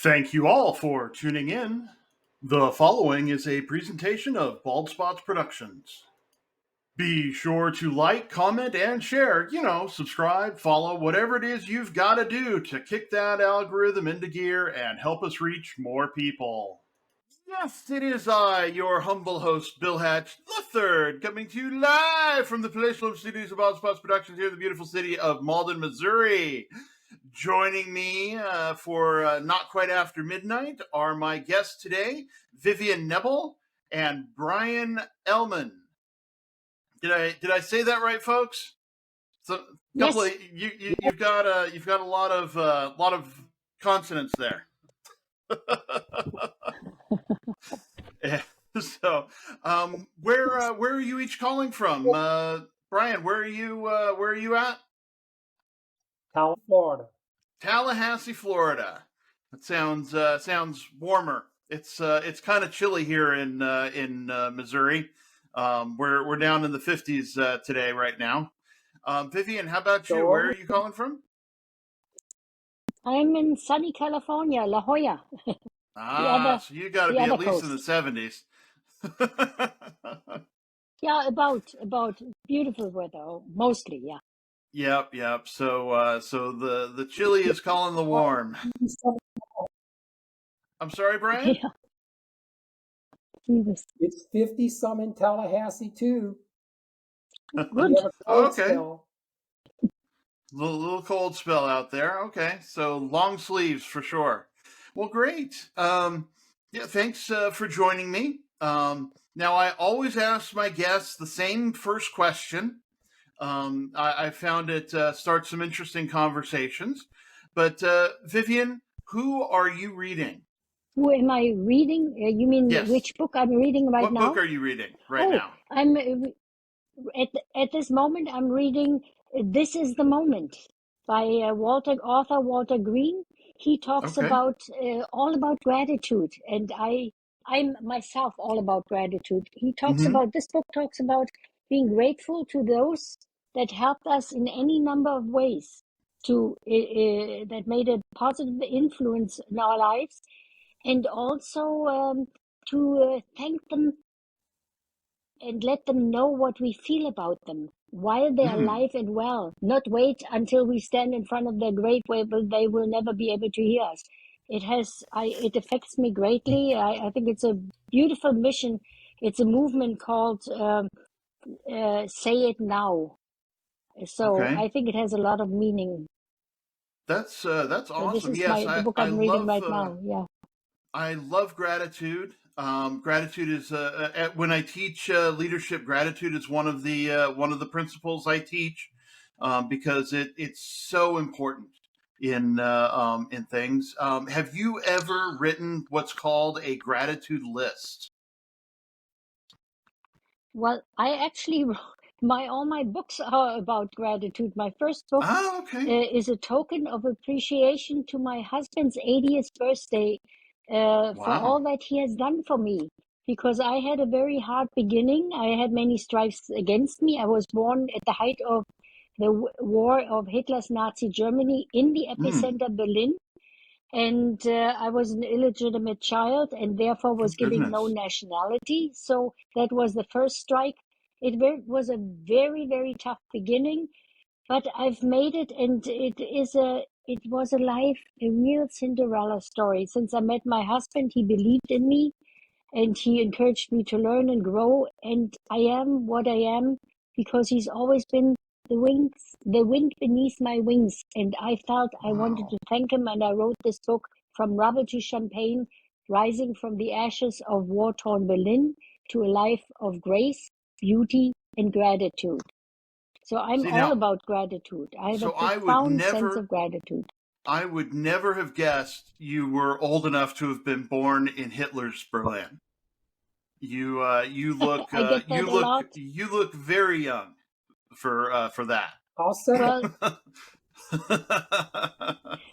Thank you all for tuning in. The following is a presentation of Bald Spots Productions. Be sure to like, comment, and share. Subscribe, follow, whatever it is you've got to do to kick that algorithm into gear and help us reach more people. Yes, it is I, your humble host, Bill Hatch III, coming to you live from the palatial studios of Bald Spots Productions here in the beautiful city of Malden, Missouri. Joining me for Not Quite After Midnight are my guests today, Vivianne Knebel and Bryon Ehlmann. Did I say that right, folks? So, Yes. couple of, you've got a lot of consonants there. So, where are you each calling from? Bryon, where are you at? Florida. Tallahassee, Florida. That sounds warmer. It's kind of chilly here in Missouri. We're down in the 50s today right now. Vivianne, how about you? Where are you calling from? I'm in sunny California, La Jolla. So you got to be at least coast. in the 70s. Yeah, about beautiful weather, mostly, yeah. Yep. So the chilly is calling the warm. I'm sorry, Bryon? Yeah. It's 50 some in Tallahassee too. Good. We have a cold Okay. spell. Little cold spell out there. Okay, so long sleeves for sure. Well, great. Thanks for joining me. Now, I always ask my guests the same first question. I found it starts some interesting conversations. But Vivianne, who are you reading? Who am I reading? You mean Yes. which book I'm reading now? What book are you reading now? I'm at this moment. I'm reading "This Is the Moment" by author Walter Green. He talks about all about gratitude, and I'm myself all about gratitude. He talks about this book talks about being grateful to those that helped us in any number of ways to that made a positive influence in our lives, and also to thank them and let them know what we feel about them while they're alive and well, not wait until we stand in front of their grave where they will never be able to hear us. It affects me greatly. I think it's a beautiful mission. It's a movement called Say It Now. So I think it has a lot of meaning. That's awesome. So this is yes, the book I'm reading right now. Yeah. I love gratitude. Gratitude is when I teach leadership. Gratitude is one of the principles I teach because it's so important in things. Have you ever written what's called a gratitude list? Well, I actually wrote all my books are about gratitude. My first book is a token of appreciation to my husband's 80th birthday for all that he has done for me. Because I had a very hard beginning. I had many strikes against me. I was born at the height of the war of Hitler's Nazi Germany in the epicenter Berlin. And I was an illegitimate child and therefore was given no nationality. So that was the first strike. It was a very, very tough beginning, but I've made it, and it was a real Cinderella story. Since I met my husband, he believed in me and he encouraged me to learn and grow. And I am what I am because he's always been the wind beneath my wings. And I felt I wanted to thank him. And I wrote this book, From Rubber to Champagne, Rising from the Ashes of War-Torn Berlin to a Life of Grace, Beauty, and Gratitude. So I'm all about gratitude. I have a profound sense of gratitude. I would never have guessed you were old enough to have been born in Hitler's Berlin. You look you look very young for that. I'll say.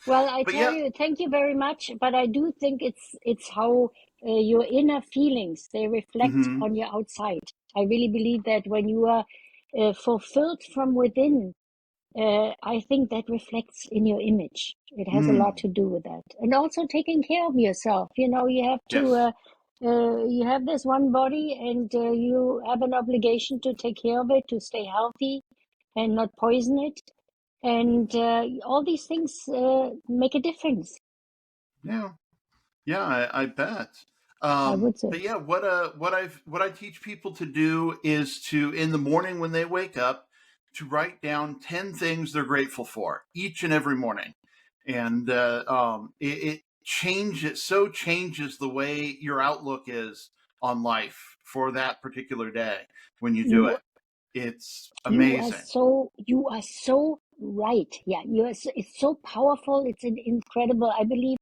Well, I tell you, thank you very much. But I do think it's how your inner feelings, they reflect on your outside. I really believe that when you are fulfilled from within, I think that reflects in your image. It has a lot to do with that, and also taking care of yourself. You know, you have to. You have this one body, and you have an obligation to take care of it, to stay healthy, and not poison it. And all these things make a difference. Yeah, I bet. I would say. But yeah, what I teach people to do is to, in the morning when they wake up, to write down 10 things they're grateful for each and every morning, and it changes the way your outlook is on life for that particular day when you do You it. It's amazing. you are so right. Yeah, it's so powerful. It's incredible. I believe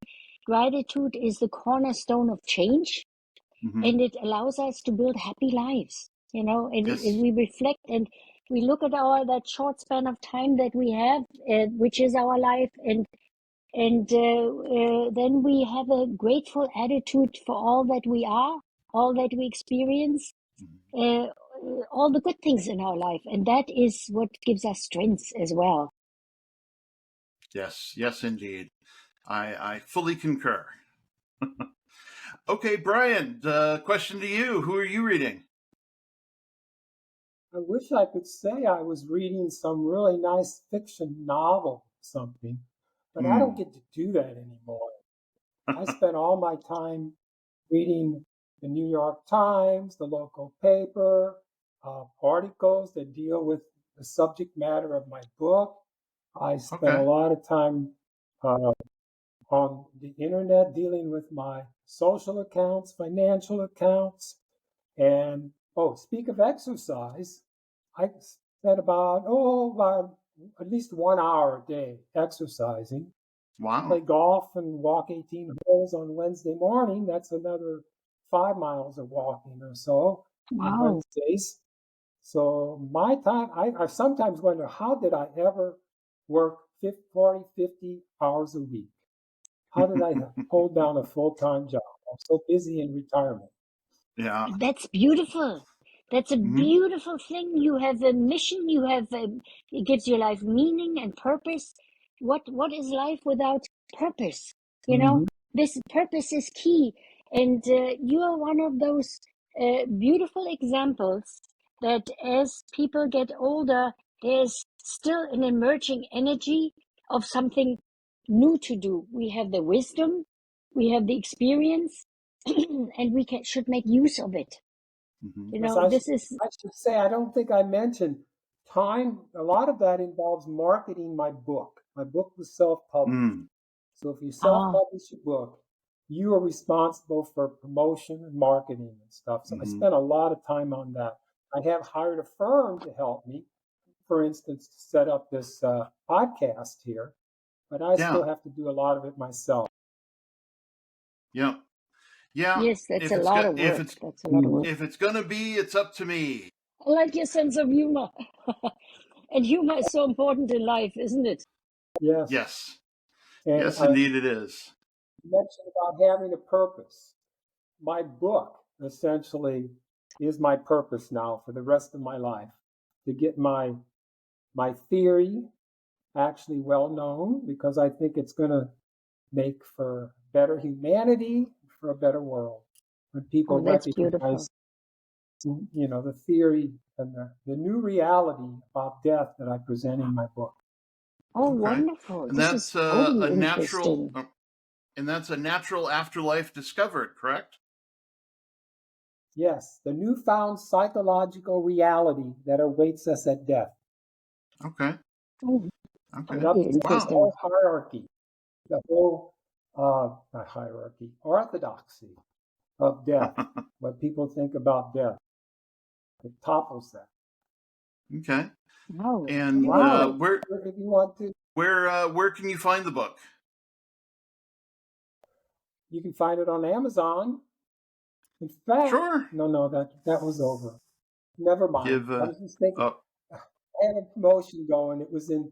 gratitude is the cornerstone of change, and it allows us to build happy lives. You know, and we reflect and we look at that short span of time that we have, which is our life, and then we have a grateful attitude for all that we are, all that we experience, all the good things in our life, and that is what gives us strength as well. Yes, indeed. I fully concur. Okay, Bryon, question to you. Who are you reading? I wish I could say I was reading some really nice fiction novel or something, but I don't get to do that anymore. I spend all my time reading the New York Times, the local paper, articles that deal with the subject matter of my book. I spend a lot of time on the internet dealing with my social accounts, financial accounts, and speak of exercise, I spend about at least 1 hour a day exercising. Wow. Play golf and walk 18 holes on Wednesday morning. That's another 5 miles of walking or so on Wednesdays. So my time, I sometimes wonder, how did I ever work 40, 50 hours a week? How did I hold down a full-time job? I'm so busy in retirement. Yeah. That's beautiful. That's a beautiful thing. You have a mission. You have it gives your life meaning and purpose. What is life without purpose? You know, this purpose is key, and you are one of those beautiful examples that as people get older, there's still an emerging energy of something new to do. We have the wisdom, we have the experience, and we should make use of it. You know, I should say, I don't think I mentioned time. A lot of that involves marketing my book. My book was self-published. So if you self-publish a book, you are responsible for promotion and marketing and stuff. So I spent a lot of time on that. I have hired a firm to help me, for instance, to set up this podcast here, but I still have to do a lot of it myself. Yeah. Yes, that's a lot of work. That's a lot of work. If it's gonna be, it's up to me. I like your sense of humor. And humor is so important in life, isn't it? Yes. And yes, indeed it is. You mentioned about having a purpose. My book essentially is my purpose now for the rest of my life, to get my theory actually well known, because I think it's going to make for better humanity, for a better world, when people recognize the theory and the new reality about death that I present in my book. Oh, wonderful. And this that's is totally interesting. And that's a natural afterlife discovered, correct? Yes, the newfound psychological reality that awaits us at death. Okay. And up to the whole hierarchy, the whole not hierarchy, orthodoxy of death, what people think about death. It topples that. Okay. Oh, and where, if you want to, where can you find the book? You can find it on Amazon. In fact, no, that was over. Never mind. I was just thinking. I had a promotion going. It was in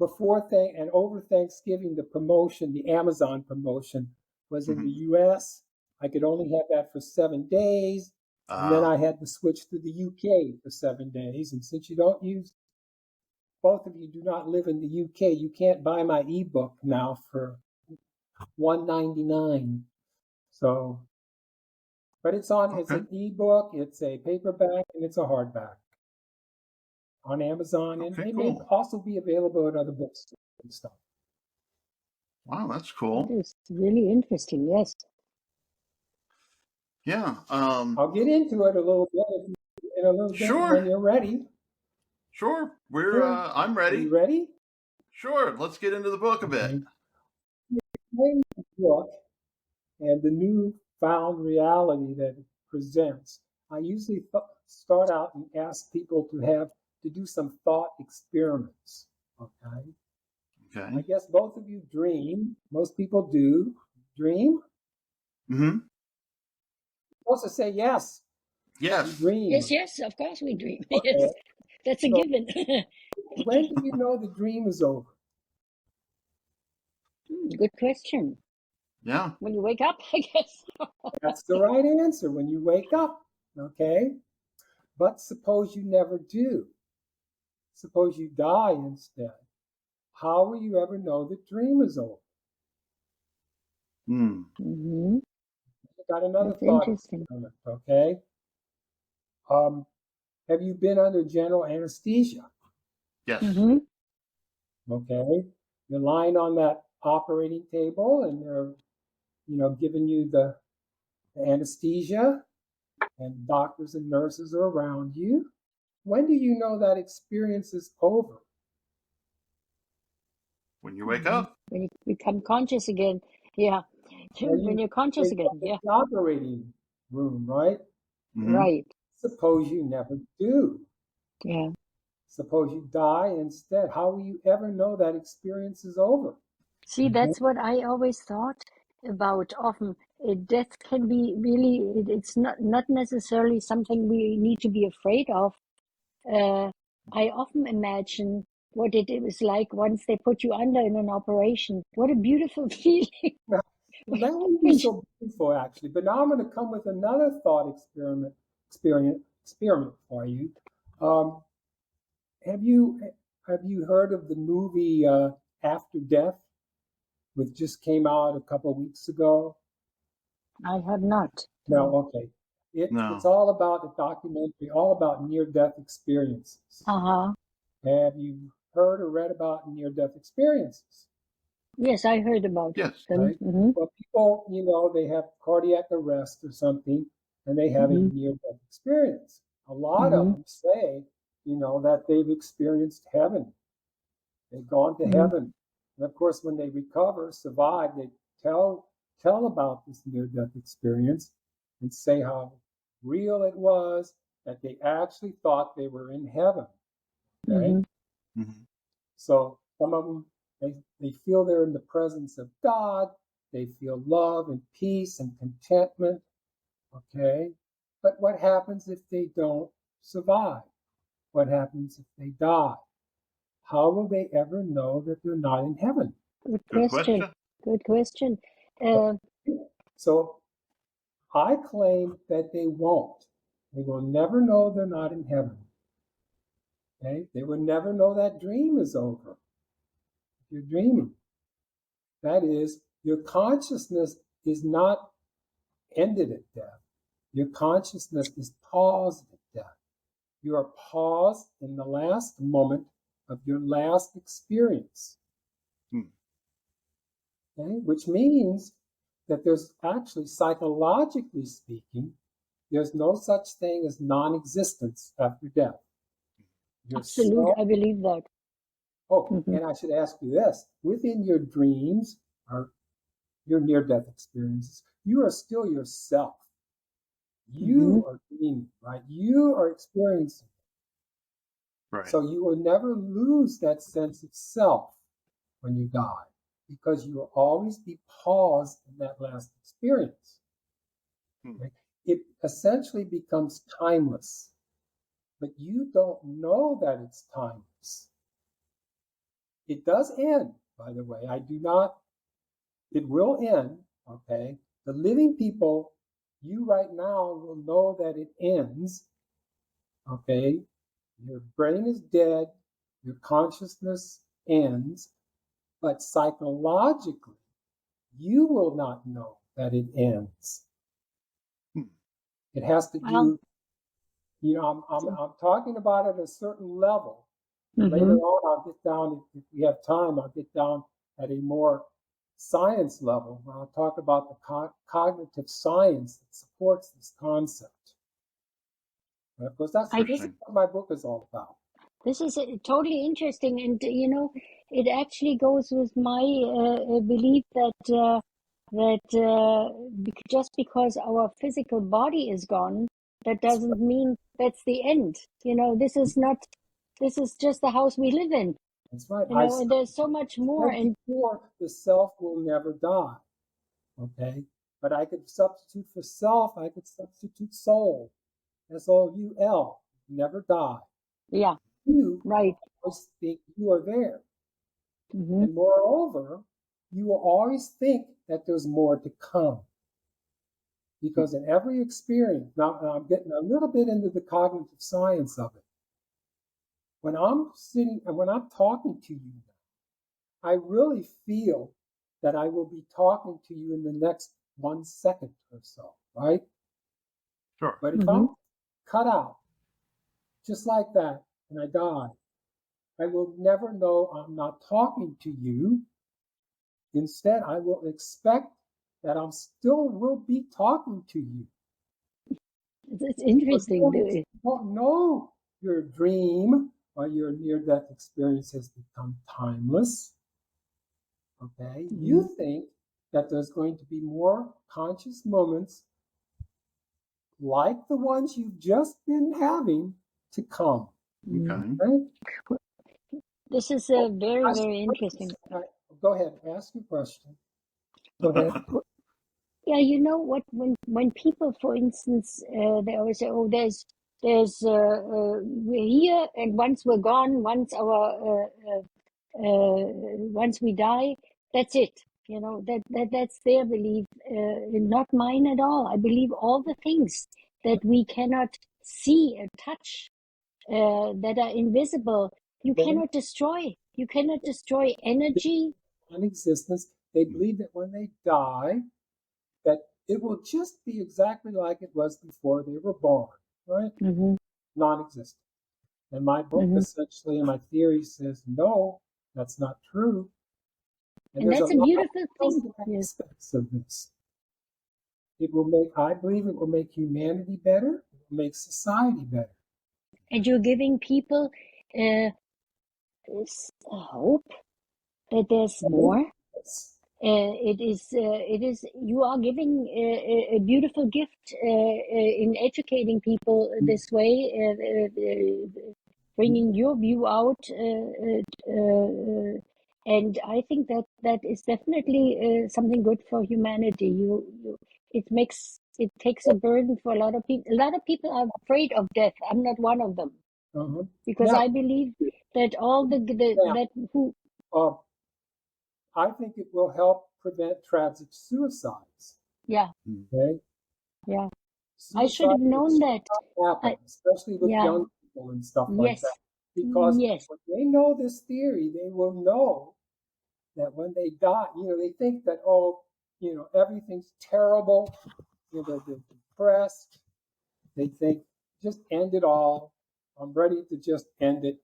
and over Thanksgiving. The promotion, the Amazon promotion, was in the U.S. I could only have that for 7 days, and then I had to switch to the UK for 7 days. And since you don't use both of you do not live in the UK, you can't buy my ebook now for $1.99. So, but it's on. It's an ebook, it's a paperback, and it's a hardback on Amazon, and it may also be available at other bookstores and stuff. Wow, that's cool. That is really interesting. Yes. Yeah. I'll get into it a little bit in a little bit when you're ready. Sure. I'm ready. Are you ready? Sure. Let's get into the book a bit. The book and the newfound reality that it presents. I usually start out and ask people to do some thought experiments. Okay. I guess both of you dream. Most people do. Dream? Mm-hmm. You're supposed to say yes. Yes. We dream. Yes, of course we dream. Okay. Yes. That's a given. When do you know the dream is over? Good question. Yeah. When you wake up, I guess. That's the right answer, when you wake up. Okay. But suppose you never do. Suppose you die instead. How will you ever know the dream is over? Mm-hmm. Got another That's thought interesting. experiment, okay? Have you been under general anesthesia? Yes. Mm-hmm. Okay. You're lying on that operating table and they're, giving you the anesthesia and doctors and nurses are around you. When do you know that experience is over? When you wake up. When you become conscious again. Yeah. When you're conscious again. Yeah. The operating room, right? Mm-hmm. Right. Suppose you never do. Yeah. Suppose you die instead. How will you ever know that experience is over? See, that's what I always thought about often. Death can be really, it's not necessarily something we need to be afraid of. I often imagine what it was like once they put you under in an operation. What a beautiful feeling. Well, that wouldn't be so beautiful, actually. But now I'm going to come with another thought experiment for you. Have you heard of the movie After Death, which just came out a couple of weeks ago? I have not. No, okay. It's all about a documentary, all about near-death experiences. Uh-huh. Have you heard or read about near-death experiences? Yes, I heard about them. Right? Mm-hmm. Well, people, they have cardiac arrest or something, and they have a near-death experience. A lot of them say, that they've experienced heaven. They've gone to heaven. And of course, when they recover, survive, they tell about this near-death experience and say how real it was, that they actually thought they were in heaven. Okay? So some of them, they feel they're in the presence of God. They feel love and peace and contentment. Okay? But what happens if they don't survive? What happens if they die? How will they ever know that they're not in heaven? Good question. So I claim that they won't. They will never know they're not in heaven. Okay? They will never know that dream is over. If you're dreaming, that is, your consciousness is not ended at death. Your consciousness is paused at death. You are paused in the last moment of your last experience. Okay? Which means that there's actually, psychologically speaking, there's no such thing as non-existence after death. Absolutely, I believe that. Oh, and I should ask you this. Within your dreams or your near-death experiences, you are still yourself. You are dreaming, right? You are experiencing. Right. So you will never lose that sense of self when you die, because you will always be paused in that last experience. Right? It essentially becomes timeless, but you don't know that it's timeless. It does end, by the way. It will end, okay? The living people, you right now will know that it ends, okay? Your brain is dead, Your consciousness ends, but psychologically, you will not know that it ends. It has to do, I'm talking about it at a certain level. Later on, I'll get down, if we have time, I'll get down at a more science level where I'll talk about the cognitive science that supports this concept. And of course, this is what my book is all about. This is totally interesting, and it actually goes with my belief that just because our physical body is gone, that doesn't mean that's the end. This is just the house we live in. That's right. And there's so much more. And before, the self will never die. Okay, but I could substitute for self. I could substitute soul. SOUL. Never die. Yeah. You right. always think you are there. And moreover, you will always think that there's more to come. Because in every experience, now I'm getting a little bit into the cognitive science of it. When I'm sitting and when I'm talking to you, I really feel that I will be talking to you in the next 1 second or so, right? Sure. But if I'm cut out, just like that, and I die, I will never know I'm not talking to you. Instead, I will expect that I still will be talking to you. It's interesting. You don't know your dream or your near-death experience has become timeless. Okay? You think that there's going to be more conscious moments like the ones you've just been having to come. Okay. Right? This is very, very interesting. Go ahead, ask your question. Go ahead. Yeah, you know what? When people, for instance, they always say, "Oh, there's we're here, and once we're gone, once we die, that's it." That's their belief, not mine at all. I believe all the things that we cannot see or touch, that are invisible, you cannot destroy. You cannot destroy energy. On existence, they believe that when they die, that it will just be exactly like it was before they were born, right? Non-existent. And my book essentially, and my theory says, no, that's not true. And that's a beautiful thing. Aspects of this. I believe it will make humanity better. It will make society better. And you're giving people hope that there's more. It is. You are giving a beautiful gift in educating people this way, bringing your view out, and I think that is definitely something good for humanity. It takes a burden for a lot of people. A lot of people are afraid of death. I'm not one of them, because I believe that all I think it will help prevent tragic suicides. Yeah. Okay? Yeah. Suicide I should have known that. Especially with young people and stuff like that. Because when they know this theory, they will know that when they die, they think that, everything's terrible. They're depressed. They think, just end it all. I'm ready to just end it.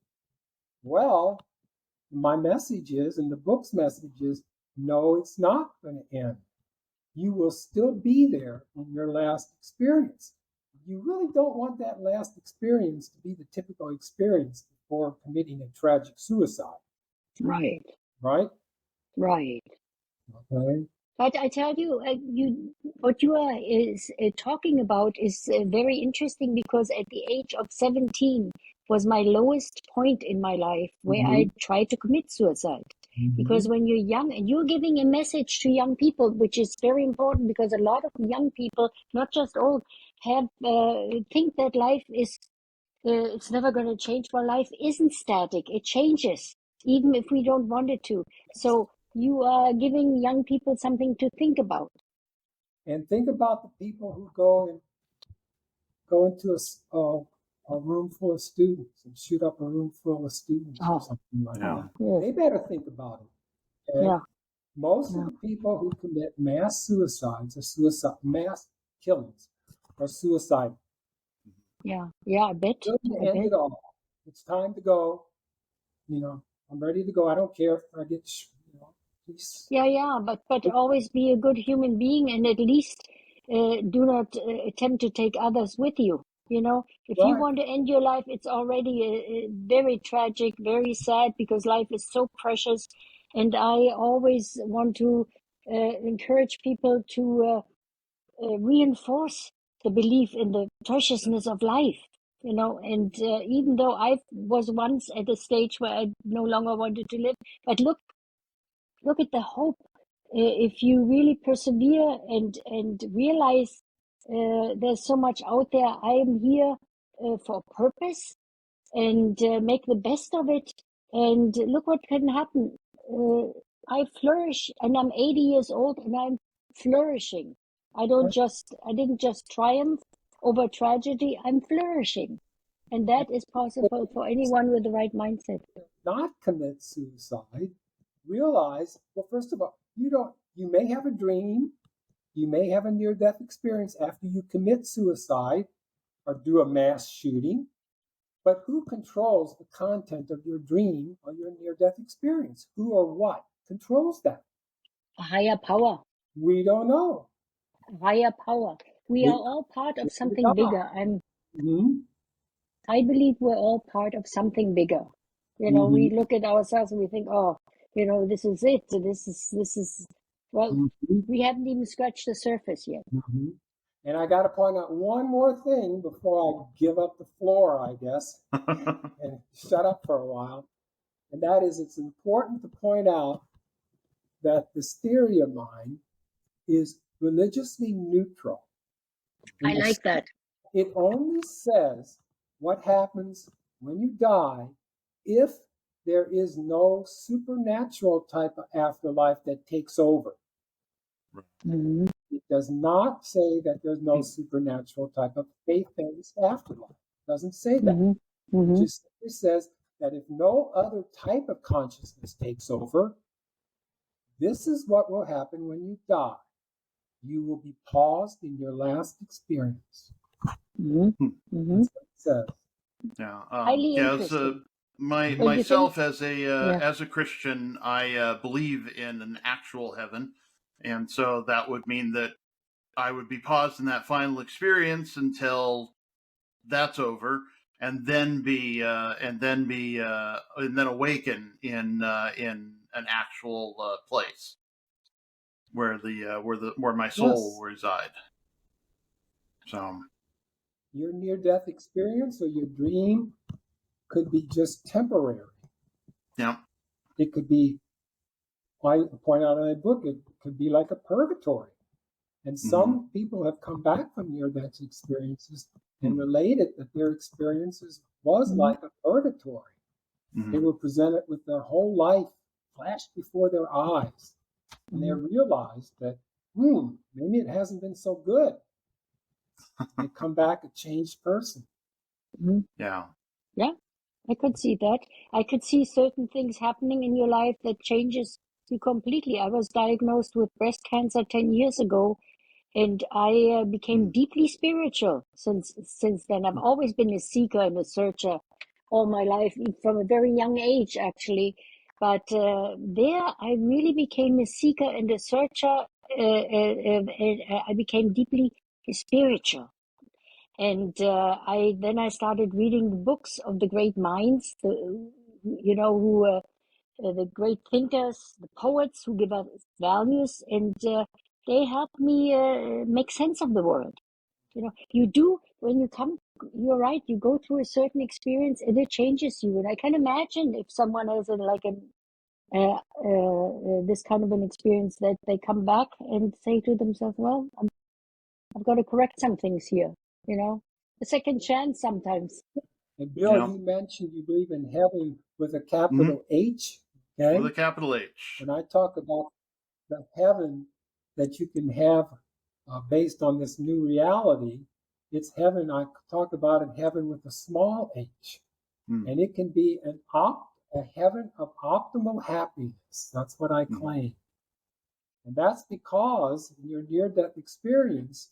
Well, my message is, and the book's message is, no, it's not going to end. You will still be there in your last experience. You really don't want that last experience to be the typical experience before committing a tragic suicide. Right. Right? Right. Okay. But I tell you, what you are talking about is very interesting, because at the age of 17 was my lowest point in my life where I tried to commit suicide. Because when you're young and you're giving a message to young people, which is very important, because a lot of young people, not just old, think that life is it's never going to change. Well, life isn't static; it changes, even if we don't want it to. So you are giving young people something to think about. And think about the people who go into a room full of students and shoot up a room full of students or something like that. They better think about it. Okay? Most of the people who commit mass suicides or mass killings are suicidal. Yeah, I bet. End it all. It's time to go. I'm ready to go. I don't care if I get, peace. Yeah, but always be a good human being, and at least do not attempt to take others with you. If you want to end your life, it's already very tragic, very sad, because life is so precious. And I always want to encourage people to reinforce the belief in the preciousness of life. And even though I was once at a stage where I no longer wanted to live, but look at the hope. If you really persevere and realize there's so much out there, I am here for a purpose, and make the best of it. And look what can happen. I flourish, and I'm 80 years old, and I'm flourishing. I didn't just triumph over tragedy. I'm flourishing, and that is possible for anyone with the right mindset. Not commit suicide. Realize, well, first of all, you may have a dream, you may have a near-death experience after you commit suicide or do a mass shooting, but who controls the content of your dream or your near-death experience? Who or what controls that? A higher power. We don't know. A higher power. We are all part of something bigger. I believe we're all part of something bigger. We look at ourselves and we think, this is it. This is, we haven't even scratched the surface yet. And I got to point out one more thing before I give up the floor, I guess, and shut up for a while. And that is, it's important to point out that this theory of mine is religiously neutral. I like that. It only says what happens when you die if there is no supernatural type of afterlife that takes over. It does not say that there's no supernatural type of faith-based afterlife. It doesn't say that. It just simply says that if no other type of consciousness takes over, this is what will happen when you die. You will be paused in your last experience. That's what it says. Myself as a Christian, I believe in an actual heaven, and so that would mean that I would be paused in that final experience until that's over, and then awaken in an actual place where my soul reside. So your near-death experience or your dream could be just temporary. Yeah. It could be, I point out in my book, it could be like a purgatory. And some people have come back from near-death experiences and related that their experiences was like a purgatory. They were presented with their whole life flashed before their eyes. And they realized that, maybe it hasn't been so good. They come back a changed person. Yeah, I could see that. I could see certain things happening in your life that changes you completely. I was diagnosed with breast cancer 10 years ago, and I became deeply spiritual since then. I've always been a seeker and a searcher all my life, from a very young age, actually. But there, I really became a seeker and a searcher. I became deeply spiritual. And I started reading the books of the great minds, the great thinkers, the poets who give us values, and they help me make sense of the world. You do, when you come, you're right, you go through a certain experience and it changes you. And I can imagine if someone has this kind of an experience, that they come back and say to themselves, well, I've got to correct some things here. A second chance sometimes. And Bill, you mentioned you believe in heaven with a capital H. Okay? With a capital H. When I talk about the heaven that you can have based on this new reality, It's heaven. I talk about it, heaven with a small h. And it can be a heaven of optimal happiness. That's what I claim. And that's because in your near-death experience,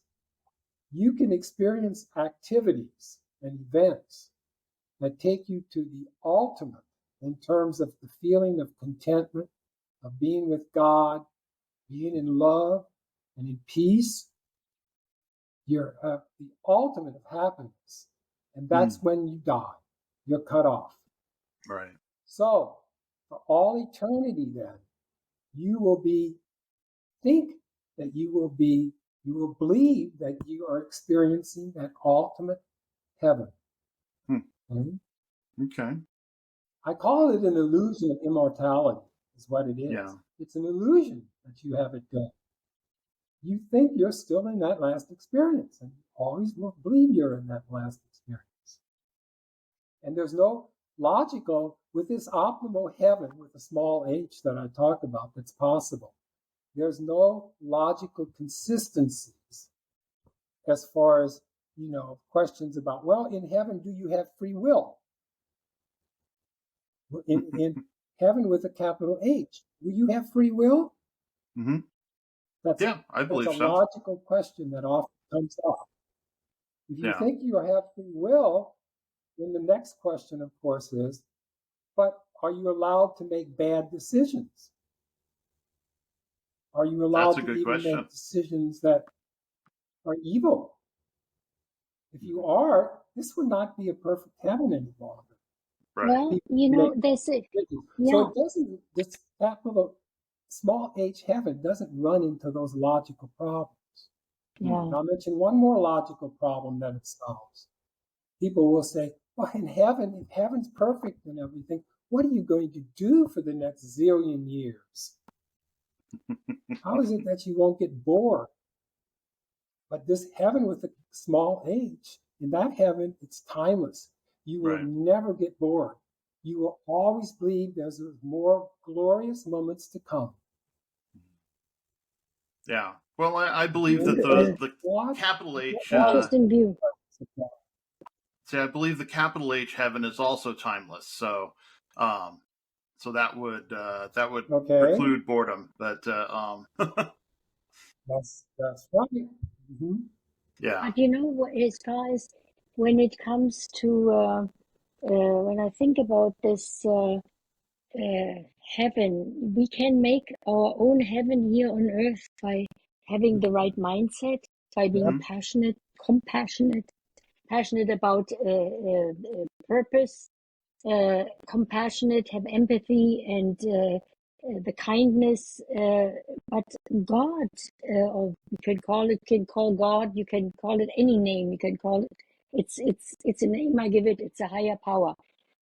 you can experience activities and events that take you to the ultimate in terms of the feeling of contentment, of being with God, being in love and in peace. You're the ultimate of happiness. And that's when you die. You're cut off. Right. So, for all eternity then, you will believe that you are experiencing that ultimate heaven. Okay. I call it an illusion of immortality, is what it is. Yeah. It's an illusion that you have it done. You think you're still in that last experience, and you always will believe you're in that last experience. And there's no logical, with this optimal heaven with a small h that I talk about that's possible, there's no logical consistencies as far as, questions about, well, in heaven, do you have free will? In heaven with a capital H, will you have free will? Mm-hmm. I believe that's a so. logical question that often comes up. If you think you have free will, then the next question, of course, is, but are you allowed to make bad decisions? Are you allowed to even make decisions that are evil? If you are, this would not be a perfect heaven any longer. Right. Well, there's it. So it doesn't, this capital small h heaven doesn't run into those logical problems. And I'll mention one more logical problem that it solves. People will say, well, in heaven, if heaven's perfect and everything, what are you going to do for the next zillion years? How is it that you won't get bored? But this heaven with a small h, in that heaven, it's timeless. You will never get bored. You will always believe there's more glorious moments to come. Yeah. Well, I believe that the capital H. Interesting view. See, I believe the capital H heaven is also timeless. So, so that would preclude boredom. But that's right. Mm-hmm. Yeah. But as far as when it comes to when I think about this heaven, we can make our own heaven here on earth by having the right mindset, by being passionate about purpose, compassionate, have empathy and the kindness. But God, or you can call God, you can call it any name, you can call it. It's a name I give it. It's a higher power.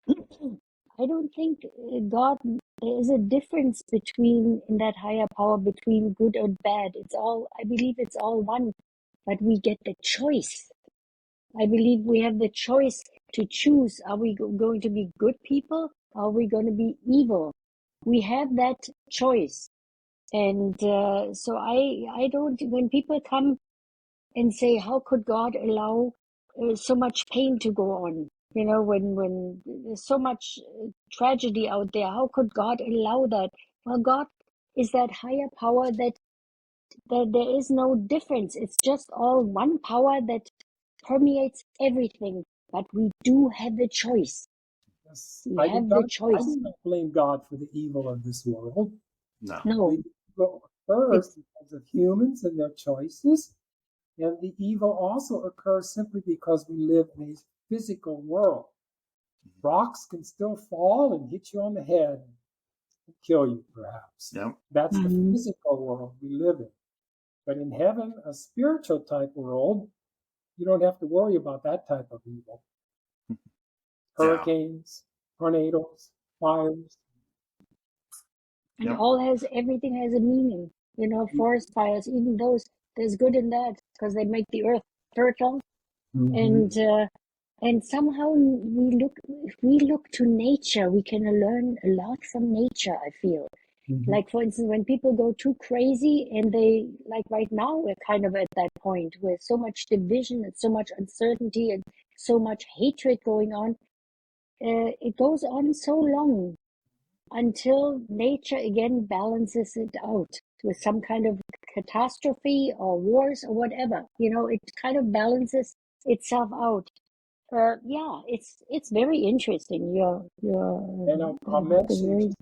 I don't think God. There is a difference in that higher power between good or bad. I believe it's all one, but we get the choice. I believe we have the choice to choose. Are we going to be good people? Are we going to be evil? We have that choice. And so I don't, when people come and say, how could God allow so much pain to go on? When there's so much tragedy out there, how could God allow that? Well, God is that higher power that there is no difference. It's just all one power that permeates everything. But we do have the choice. Yes. I do not blame God for the evil of this world. No. The evil occurs because of humans and their choices. And the evil also occurs simply because we live in a physical world. Rocks can still fall and hit you on the head and kill you, perhaps. Yep. That's the physical world we live in. But in heaven, a spiritual type world, you don't have to worry about that type of evil. Hurricanes, tornadoes, fires. And everything has a meaning. Forest fires, even those, there's good in that because they make the earth fertile. And somehow if we look to nature, we can learn a lot from nature, I feel. Like, for instance, when people go too crazy and they, like right now, we're kind of at that point with so much division and so much uncertainty and so much hatred going on. It goes on so long until nature again balances it out with some kind of catastrophe or wars or whatever. It kind of balances itself out. Yeah, it's very interesting. And I'll mention,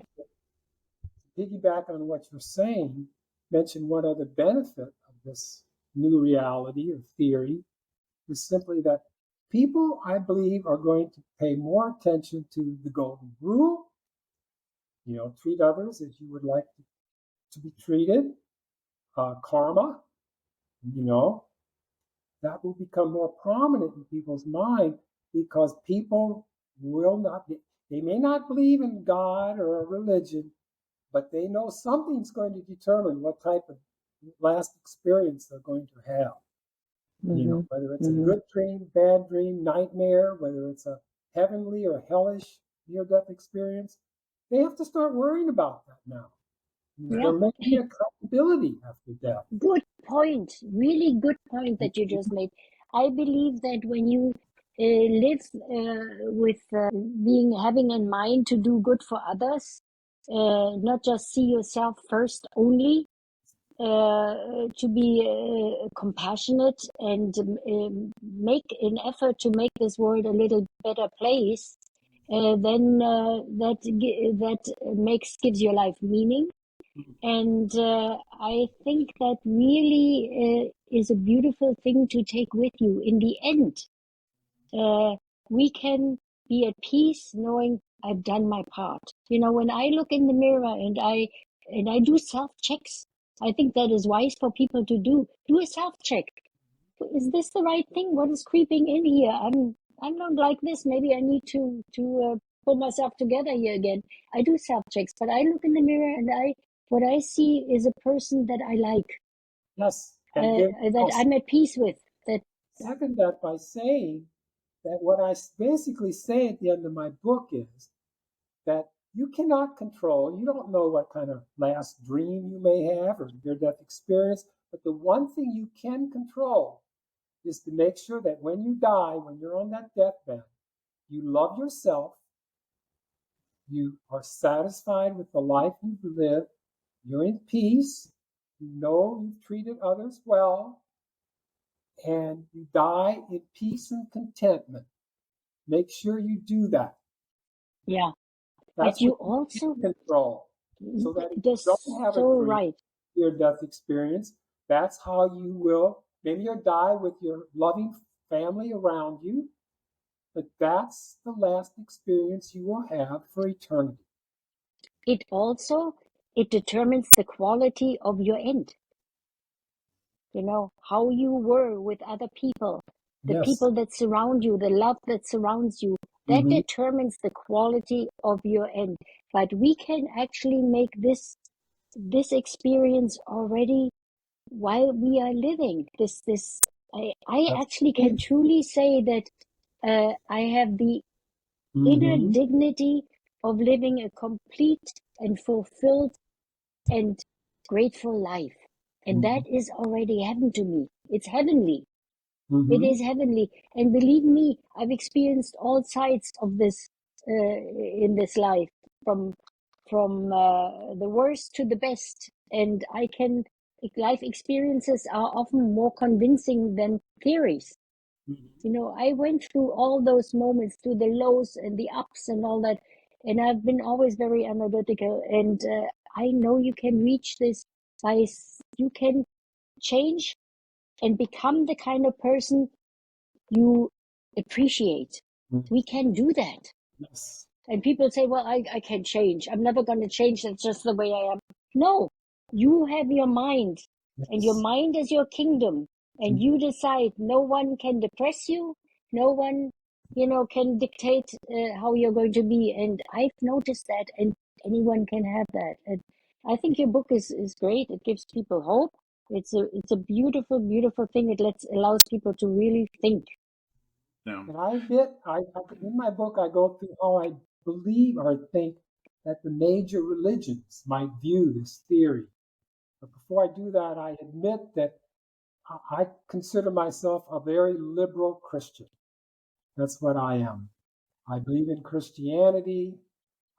piggyback on what you're saying, mention one other benefit of this new reality or theory is simply that people, I believe, are going to pay more attention to the golden rule. Treat others as you would like to be treated. Karma, that will become more prominent in people's mind because people will not be, they may not believe in God or a religion, but they know something's going to determine what type of last experience they're going to have. Whether it's a good dream, bad dream, nightmare, whether it's a heavenly or hellish near-death experience, they have to start worrying about that now. There may be accountability after death. Good point. Really good point that you just made. I believe that when you live with having in mind to do good for others, not just see yourself first only, to be compassionate and make an effort to make this world a little better place, then that gives your life meaning. And I think that really is a beautiful thing to take with you. In the end, we can be at peace knowing I've done my part. When I look in the mirror and I do self-checks, I think that is wise for people to do. Do a self-check. Is this the right thing? What is creeping in here? I'm not like this. Maybe I need to pull myself together here again. I do self-checks, but I look in the mirror and what I see is a person that I like. Yes. That I'm at peace with. That. Second that by saying that what I basically say at the end of my book is that you cannot control, you don't know what kind of last dream you may have or your death experience, but the one thing you can control is to make sure that when you die, when you're on that deathbed, you love yourself, you are satisfied with the life you've lived, you're in peace, you know you've treated others well, and you die in peace and contentment. Make sure you do that. Yeah. That's but you what also control. So that if you don't have so a right. near-death experience, that's how you will, maybe you'll die with your loving family around you, but that's the last experience you will have for eternity. It determines the quality of your end. How you were with other people, the people that surround you, the love that surrounds you, that determines the quality of your end. But we can actually make this experience already while we are living. I actually can truly say that I have the inner dignity of living a complete and fulfilled and grateful life. And that is already heaven to me. It's heavenly. It is heavenly. And believe me, I've experienced all sides of this in this life, from the worst to the best. And life experiences are often more convincing than theories. I went through all those moments, through the lows and the ups and all that. And I've been always very analytical. And I know you can reach this you can change and become the kind of person you appreciate. We can do that. Yes. And people say, well, I can change. I'm never going to change. That's just the way I am. No, you have your mind, and your mind is your kingdom. And you decide. No one can depress you. No one, can dictate how you're going to be. And I've noticed that, and anyone can have that. And I think your book is great. It gives people hope. It's a beautiful, beautiful thing. It allows people to really think. And I admit, in my book, I go through how I believe or think that the major religions might view this theory. But before I do that, I admit that I consider myself a very liberal Christian. That's what I am. I believe in Christianity,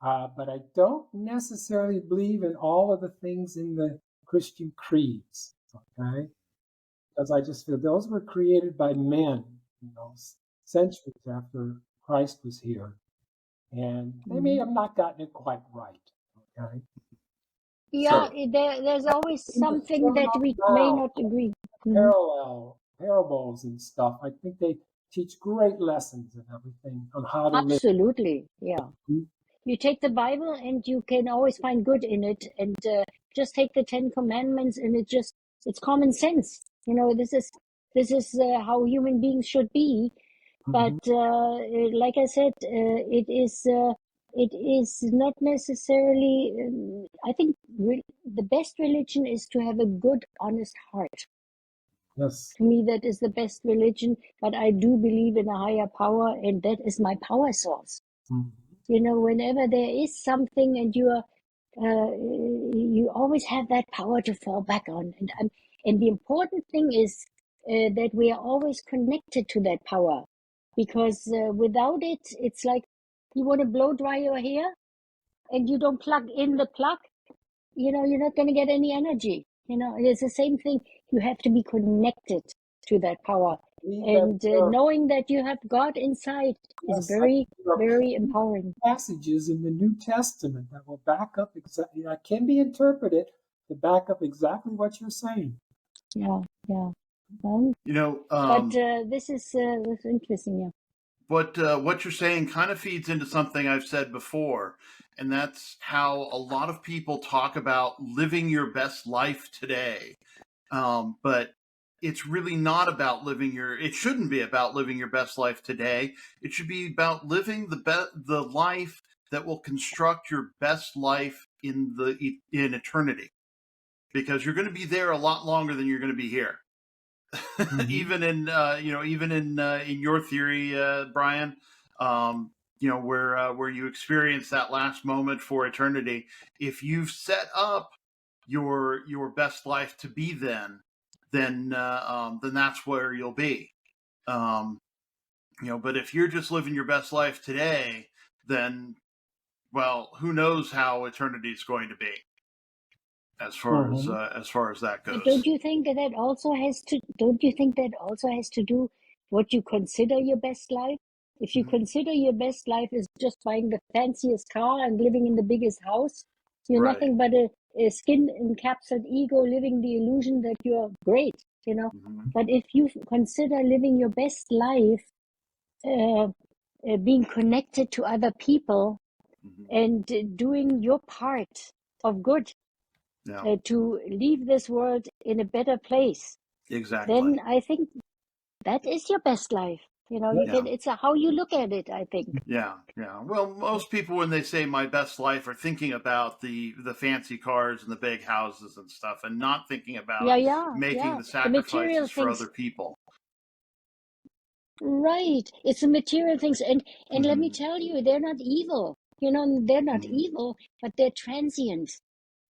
but I don't necessarily believe in all of the things in the Christian creeds, okay? Because I just feel those were created by men, centuries after Christ was here. And they may have not gotten it quite right, okay? Yeah, So, there's always something that we may not agree. Parables and stuff. I think they teach great lessons and everything on how to live. Absolutely, yeah. You take the Bible and you can always find good in it, and just take the 10 Commandments, and it's common sense. This is how human beings should be. But like I said, it is not necessarily. I think the best religion is to have a good, honest heart. Yes. To me, that is the best religion. But I do believe in a higher power, and that is my power source. Whenever there is something, and you always have that power to fall back on. And the important thing is that we are always connected to that power, because without it, it's like you want to blow dry your hair and you don't plug in the plug, you're not going to get any energy. It's the same thing. You have to be connected to that power. And knowing that you have God inside is very, very empowering. Passages in the New Testament that will back up exactly, that can be interpreted to back up exactly what you're saying. Yeah. But this is interesting, yeah. But what you're saying kind of feeds into something I've said before, and that's how a lot of people talk about living your best life today. But it's really not about it shouldn't be about living your best life today. It should be about living the life that will construct your best life in eternity, because you're going to be there a lot longer than you're going to be here. Even in your theory, Bryon, where you experience that last moment for eternity, if you've set up your best life to be then that's where you'll be. But if you're just living your best life today, then, well, who knows how eternity is going to be, as far as that goes. But don't you think that also has to do what you consider your best life? If you consider your best life is just buying the fanciest car and living in the biggest house, you're nothing but a skin-encapsulated ego living the illusion that you're great, But if you consider living your best life, being connected to other people and doing your part of good, to leave this world in a better place, then I think that is your best life. It's how you look at it, I think. Yeah. Well, most people, when they say my best life, are thinking about the fancy cars and the big houses and stuff, and not thinking about making the sacrifices for other people. Right. It's the material things. And let me tell you, they're not evil. They're not evil, but they're transient.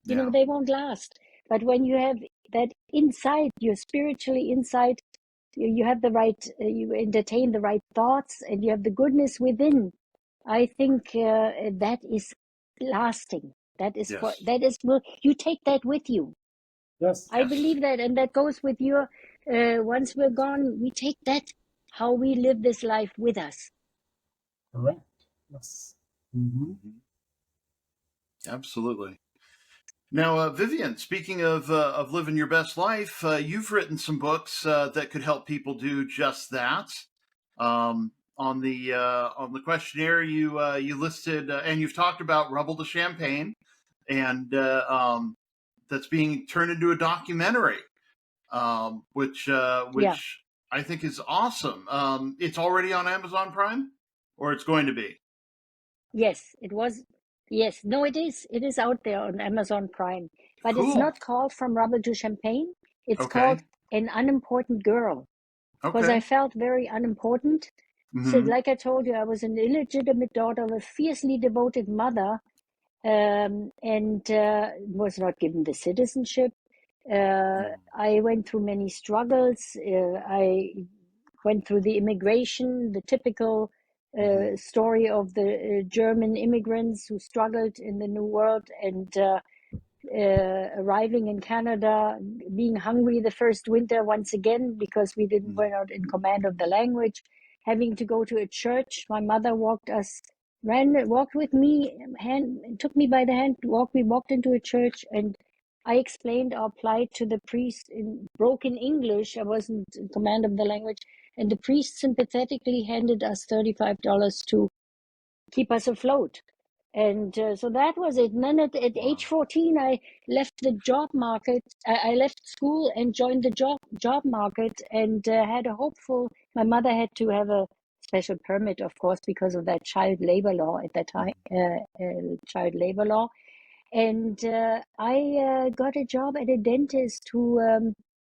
They won't last. But when you have that inside, you're spiritually inside, you have the right, you entertain the right thoughts, and you have the goodness within. I think that is lasting. You take that with you. Yes. I believe that, and that goes with your, once we're gone, we take that, how we live this life, with us. Correct. Yes. Absolutely. Now, Vivianne, speaking of living your best life, you've written some books that could help people do just that. On the questionnaire, you listed, and you've talked about Rebel to Champagne, and that's being turned into a documentary, which I think is awesome. It's already on Amazon Prime, or it's going to be? Yes, it was. Yes, no, it is. It is out there on Amazon Prime, but Cool. It's not called From Rebel to Champagne. It's called An Unimportant Girl, because I felt very unimportant. So, like I told you, I was an illegitimate daughter of a fiercely devoted mother, and was not given the citizenship. I went through many struggles. I went through the immigration, the typical story of the German immigrants who struggled in the New World, and arriving in Canada, being hungry the first winter once again because were not in command of the language, having to go to a church. My mother walked with me, took me by the hand, we walked into a church, and I explained our plight to the priest in broken English. I wasn't in command of the language, and the priest sympathetically handed us $35 to keep us afloat. And so that was it. And then at age 14, I left the job market. I left school and joined the job market, and had a hopeful. My mother had to have a special permit, of course, because of that child labor law at that time, child labor law. And I got a job at a dentist who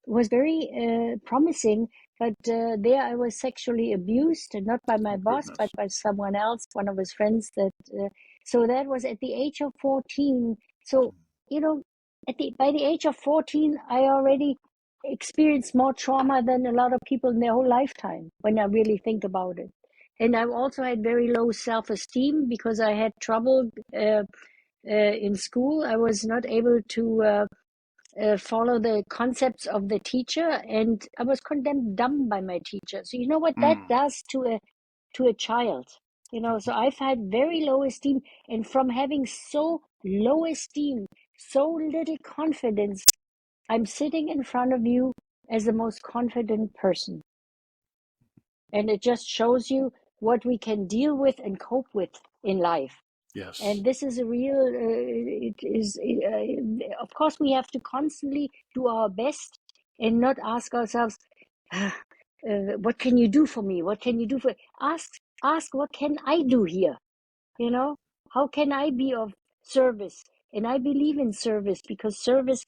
was very promising, but there I was sexually abused, and not by my boss, but by someone else, one of his friends. So that was at the age of 14. So, you know, by the age of 14, I already experienced more trauma than a lot of people in their whole lifetime, when I really think about it. And I also had very low self-esteem because I had trouble in school. I was not able to follow the concepts of the teacher, and I was condemned dumb by my teacher. So you know what that does to a child? You know, so I've had very low esteem, and from having so low esteem, so little confidence, I'm sitting in front of you as the most confident person. And it just shows you what we can deal with and cope with in life. Yes. And this is a real, of course, we have to constantly do our best and not ask ourselves, what can you do for me? What can you do for, ask, what can I do here? You know, how can I be of service? And I believe in service, because service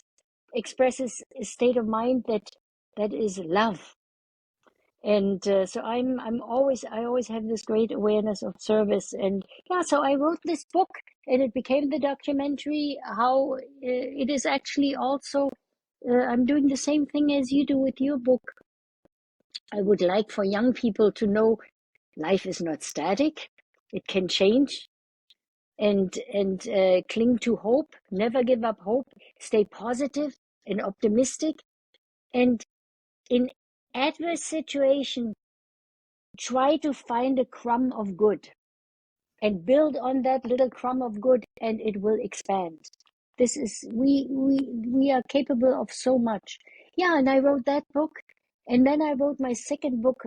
expresses a state of mind that is love. And so I always have this great awareness of service. And yeah, so I wrote this book, and it became the documentary. How it is actually also, I'm doing the same thing as you do with your book. I would like for young people to know life is not static; it can change, and cling to hope. Never give up hope. Stay positive and optimistic, and in adverse situation, try to find a crumb of good and build on that little crumb of good, and it will expand. This is, we are capable of so much. Yeah, and I wrote that book, and then I wrote my second book,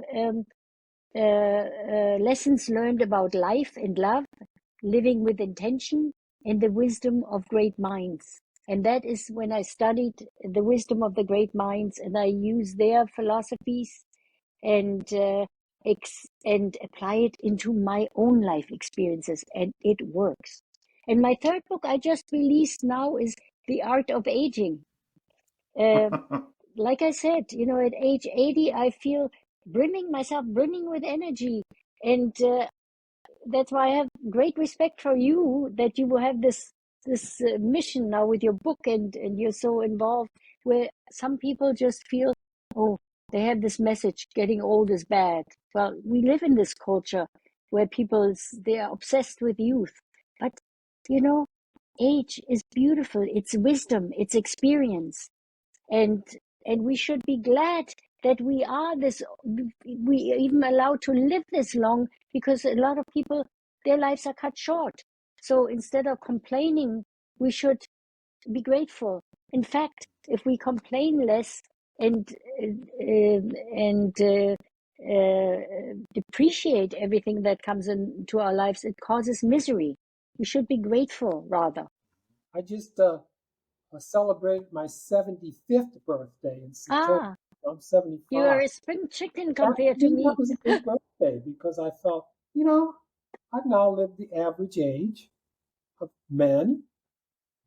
Lessons Learned About Life and Love, Living with Intention, and the Wisdom of Great Minds. And that is when I studied the wisdom of the great minds, and I use their philosophies and apply it into my own life experiences, and it works. And my third book I just released now is The Art of Aging. Like I said, you know, at age 80, I feel brimming with energy, and that's why I have great respect for you, that you will have this mission now with your book, and you're so involved, where some people just feel, oh, they have this message, getting old is bad. Well, we live in this culture where they are obsessed with youth, but you know, age is beautiful. It's wisdom, it's experience, and we should be glad that we are even allowed to live this long, because a lot of people, their lives are cut short. So instead of complaining, we should be grateful. In fact, if we complain less and depreciate everything that comes into our lives, it causes misery. We should be grateful, rather. I just celebrated my 75th birthday in September. I'm 75. You are a spring chicken compared to me. That was a big birthday, because I felt, you know, I've now lived the average age of men,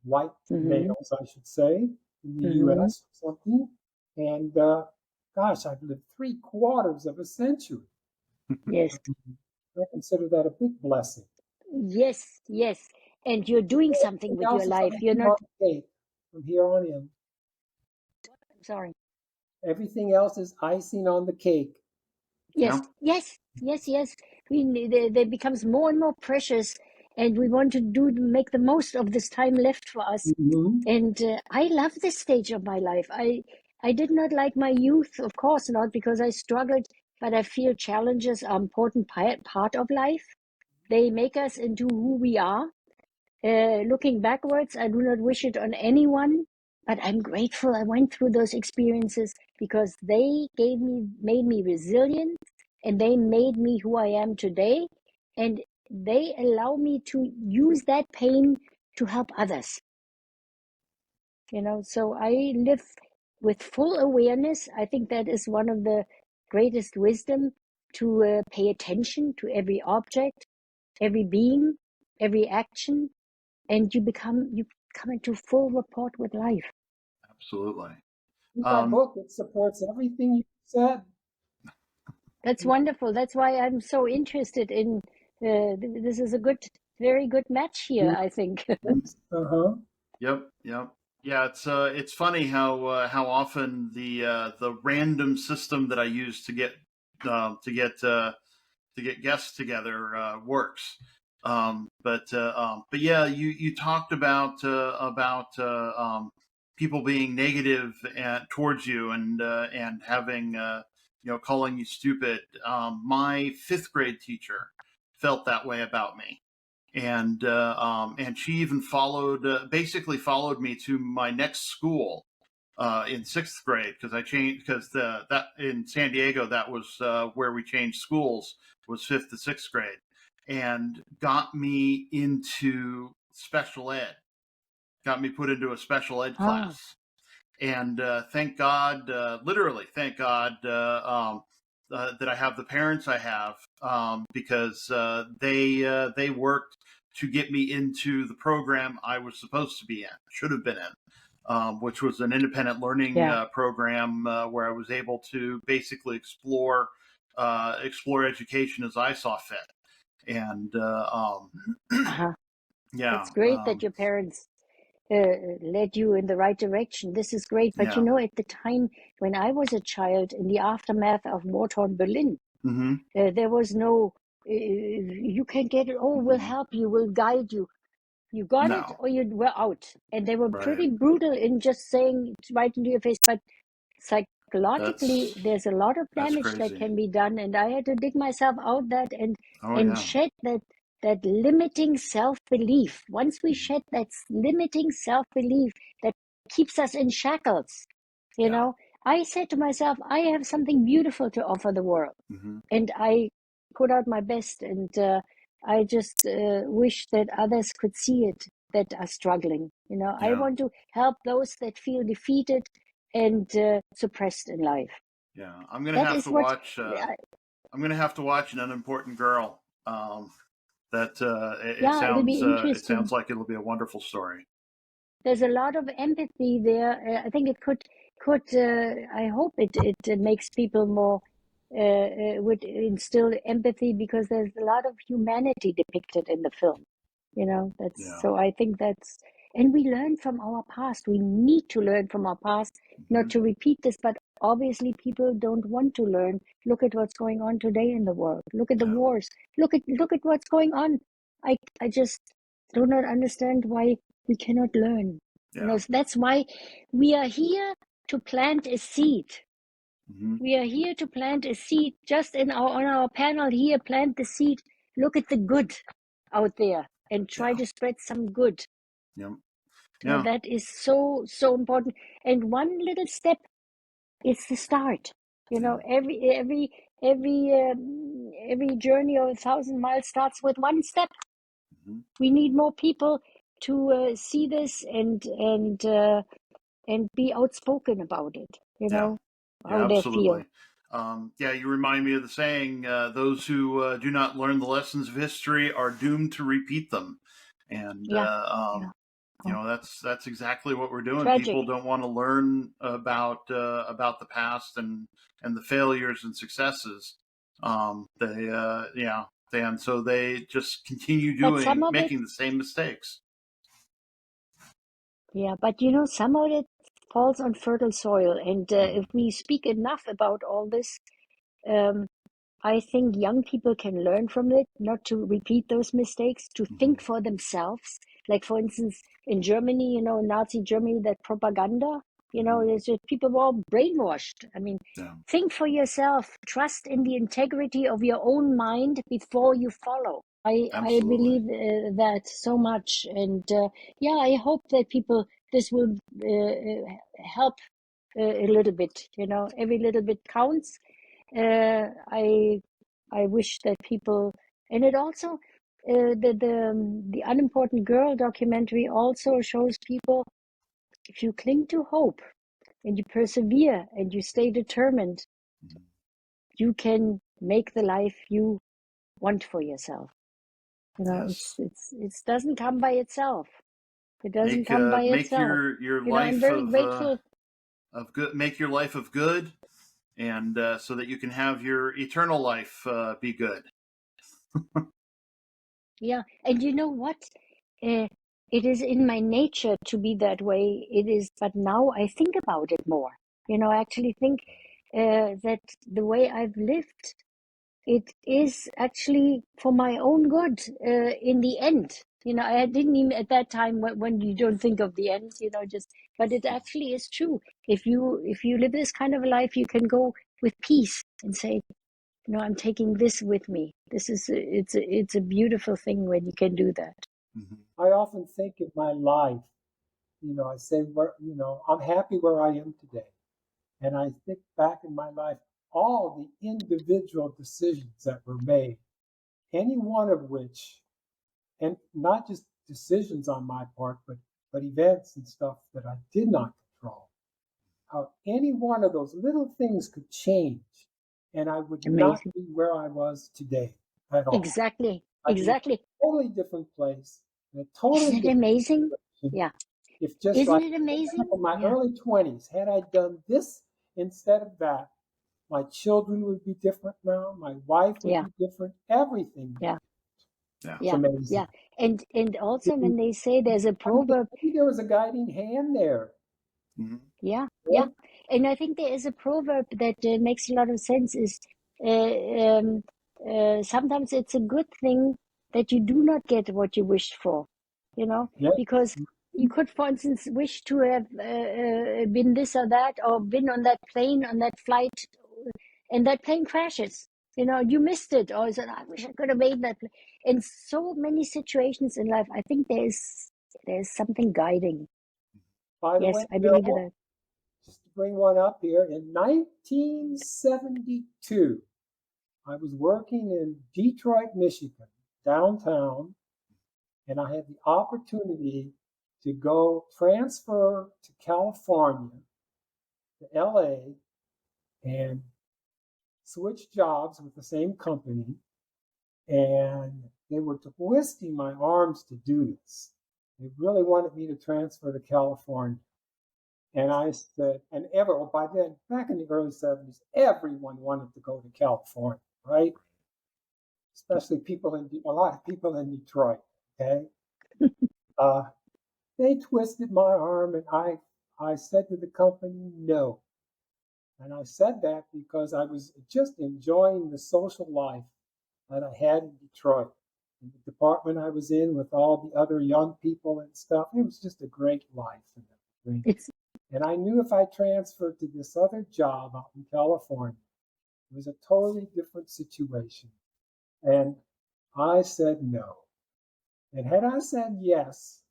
white males, I should say, in the U.S. or something. And gosh, I've lived 3/4 of a century. Yes. I consider that a big blessing. Yes, yes. and you're doing something Everything with your else is life. You're icing not, on the cake from here on in. sorry. Everything else is icing on the cake. Yes, Yeah. yes. They becomes more and more precious, and we want to make the most of this time left for us. Mm-hmm. And I love this stage of my life. I did not like my youth, of course not, because I struggled, but I feel challenges are an important part of life. They make us into who we are. Looking backwards, I do not wish it on anyone, but I'm grateful I went through those experiences because they made me resilient, and they made me who I am today. And they allow me to use that pain to help others. So I live with full awareness. I think that is one of the greatest wisdom, to pay attention to every object, every being, every action, and you come into full rapport with life. Absolutely. My book, it supports everything you said. That's wonderful. That's why I'm so interested in. This is a very good match here, I think. Uh-huh. Yep. Yeah, it's funny how often the random system that I use to get guests together works. But yeah, you talked about people being negative towards you and having calling you stupid. My fifth grade teacher felt that way about me, and she even basically followed me to my next school in sixth grade, because I changed, because that in San Diego, that was where we changed schools, was fifth to sixth grade, and got me into special ed, got me put into a special ed class. And thank God, literally thank God, that I have the parents I have, because they worked to get me into the program I was supposed to be in, should have been in, which was an independent learning program, where I was able to basically explore education as I saw fit. And yeah, It's great that your parents led you in the right direction. This is great. But at the time when I was a child, in the aftermath of war-torn Berlin, there was no, you can get it, we'll help you, we'll guide you. You got it or you were out. And they were pretty brutal in just saying right into your face. But psychologically, there's a lot of damage that can be done. And I had to dig myself out and shed that limiting self-belief. Once we shed that limiting self-belief that keeps us in shackles, I said to myself, I have something beautiful to offer the world. And I put out my best, and I just wish that others could see it, that are struggling. I want to help those that feel defeated and suppressed in life. Yeah, I'm gonna have to watch. I'm gonna have to watch An Unimportant Girl. It'll be interesting. It sounds like it'll be a wonderful story. There's a lot of empathy there. I think it could. I hope it makes people more. Would instill empathy, because there's a lot of humanity depicted in the film. So I think and we learn from our past. We need to learn from our past, not to repeat this, but obviously people don't want to learn. Look at what's going on today in the world. Look at the wars. Look at what's going on. I just do not understand why we cannot learn. That's why we are here to plant a seed. We are here to plant a seed. Just on our panel here, plant the seed. Look at the good out there and try to spread some good. That is so important. And one little step is the start. Every journey of 1,000 miles starts with one step. We need more people to see this and be outspoken about it. How they feel. You remind me of the saying, those who do not learn the lessons of history are doomed to repeat them. And that's exactly what we're doing. Tragic. People don't want to learn about the past and the failures and successes. They and so they just continue making the same mistakes. Yeah, but some of it falls on fertile soil, and if we speak enough about all this, I think young people can learn from it, not to repeat those mistakes, to think for themselves. Like, for instance, in Germany, Nazi Germany, that propaganda, there's just, people were all brainwashed. I mean, think for yourself, trust in the integrity of your own mind before you follow. I believe that so much. And I hope that this will help a little bit, every little bit counts. I wish that people, and it also, the Unimportant Girl documentary also shows people, if you cling to hope and you persevere and you stay determined, you can make the life you want for yourself. It doesn't come by itself. It doesn't come by itself. Your life I'm very grateful. Of good. Make your life of good, and so that you can have your eternal life be good. Yeah, and you know what? It is in my nature to be that way. It is, but now I think about it more. I actually think that the way I've lived, it is actually for my own good in the end. I didn't even at that time, when you don't think of the end, but it actually is true. If you live this kind of a life, you can go with peace and say, I'm taking this with me. It's a beautiful thing when you can do that. I often think in my life, I say, I'm happy where I am today. And I think back in my life, all the individual decisions that were made, any one of which, and not just decisions on my part, but events and stuff that I did not control, how any one of those little things could change, and I would not be where I was today at all. Exactly. I'd be in a totally different place, in a totally Isn't it amazing? situation. Yeah. If just Isn't like it amazing? in my early 20s, had I done this instead of that, my children would be different now. My wife would be different. Everything. Yeah. It's amazing. Yeah. And also when they say there's a proverb. I think there was a guiding hand there. Yeah. And I think there is a proverb that makes a lot of sense, is sometimes it's a good thing that you do not get what you wished for, because you could, for instance, wish to have been this or that, or been on that plane, on that flight, and that plane crashes. You missed it, or said, I wish I could have made that. In so many situations in life, I think there's something guiding. By the way, I believe that. Just to bring one up here, in 1972, I was working in Detroit, Michigan, downtown, and I had the opportunity to go transfer to California, to LA, and switch jobs with the same company. And they were twisting my arms to do this. They really wanted me to transfer to California. And I said, by then, back in the early 70s, everyone wanted to go to California, right? Especially a lot of people in Detroit, okay? They twisted my arm, and I said to the company, no. And I said that because I was just enjoying the social life that I had in Detroit. In the department I was in with all the other young people and stuff, it was just a great life and everything. And I knew if I transferred to this other job out in California, it was a totally different situation. And I said no. And had I said yes,